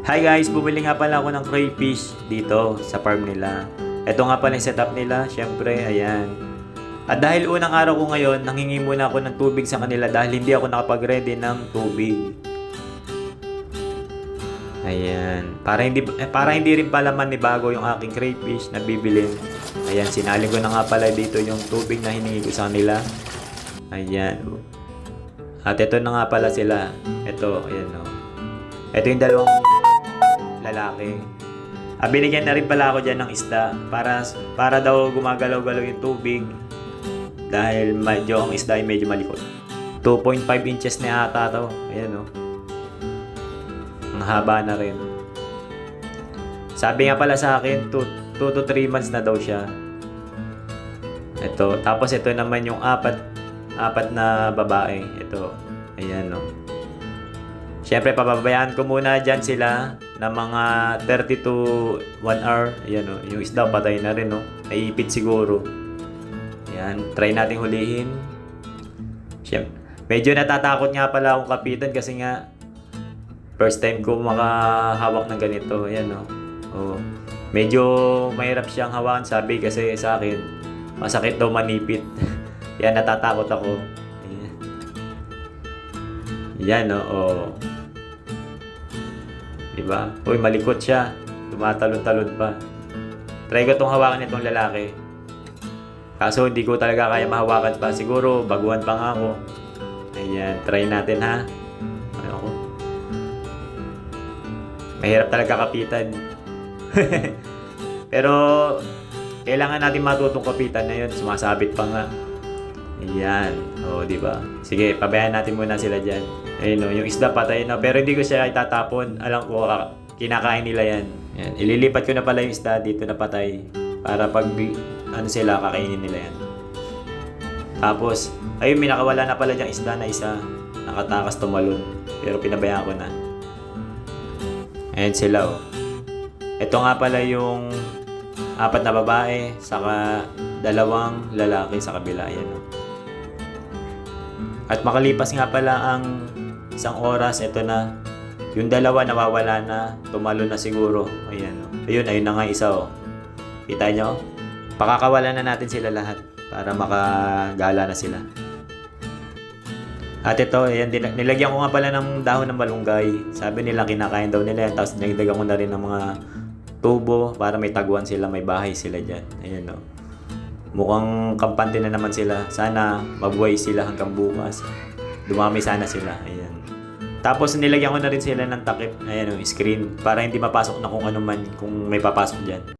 Hi guys, bumili nga pala ako ng crayfish dito sa farm nila. Ito nga pala yung setup nila, syempre, ayan. At dahil unang araw ko ngayon, nanghingi muna ako ng tubig sa kanila dahil hindi ako nakapag-ready ng tubig. Ayan, para hindi rin pala manibago yung aking crayfish na bibilin. Ayan, sinalin ko na nga pala dito yung tubig na hiningi ko sa kanila. Ayan. At ito na nga pala sila. Ito, ayan o. Ito yung dalawang lalaki. Binigyan na rin pala ako dyan ng isda para daw gumagalaw-galaw yung tubig dahil ang isda ay medyo malikot. 2.5 inches na ata to. Ayan o. Ang haba na rin. Sabi nga pala sa akin 2 to 3 months na daw siya. Ito. Tapos ito naman yung apat na babae. Ito. Ayan o. Siyempre, pababayaan ko muna dyan sila na mga 30 to 1 hour. Ayan o, yung isda patay na rin o. Naiipit siguro. Ayan, try natin hulihin. Siyempre, medyo natatakot nga pala akong kapitan kasi nga first time ko makahawak ng ganito. Ayan o. Oh. Medyo mahirap siyang hawakan, sabi kasi sa akin. Masakit daw manipit. Yan, natatakot ako. Ayan. Yan o. Oh. Diba? Uy, malikot siya. Tumatalon-talon pa. Try ko itong hawakan itong lalaki. Kaso hindi ko talaga kaya mahawakan pa. Siguro, baguhan pa nga ako. Ayan, try natin ha. Ayoko. Mahirap talaga kapitan. Pero, kailangan natin matutong kapitan na yun. Sumasabit pa nga. Ayan. O, diba? Sige, pabayaan natin muna sila dyan. Ayun o, yung isda patay na. Pero hindi ko siya itatapon. Alam ko, kinakain nila yan. Ayan. Ililipat ko na pala yung isda dito na patay. Para pag sila, kakainin nila yan. Tapos, ayun, may nakawala na pala diyang isda na isa. Nakatakas tumalon. Pero pinabayaan ko na. Ayan sila o. Ito nga pala yung 4 na babae, saka 2 lalaki sa kabila. Ayan o. At makalipas nga pala ang 1 oras, ito na. Yung 2 nawawala na, tumalo na siguro. Ayan o. Ayun na nga isa o. Kita nyo? Pakakawalan na natin sila lahat para makagala na sila. At ito, ayan, nilagyan ko nga pala ng dahon ng malunggay. Sabi nila kinakain daw nila yan. Tapos nilagyan ko na rin ng mga tubo para may taguan sila, may bahay sila dyan. Ayan o. Mukhang kampante na naman sila. Sana mabuhay sila hanggang bukas. Dumami sana sila. Ayan. Tapos nilagyan ko na rin sila ng takip. Ayan o, screen. Para hindi mapasok na kung ano man, kung may papasok dyan.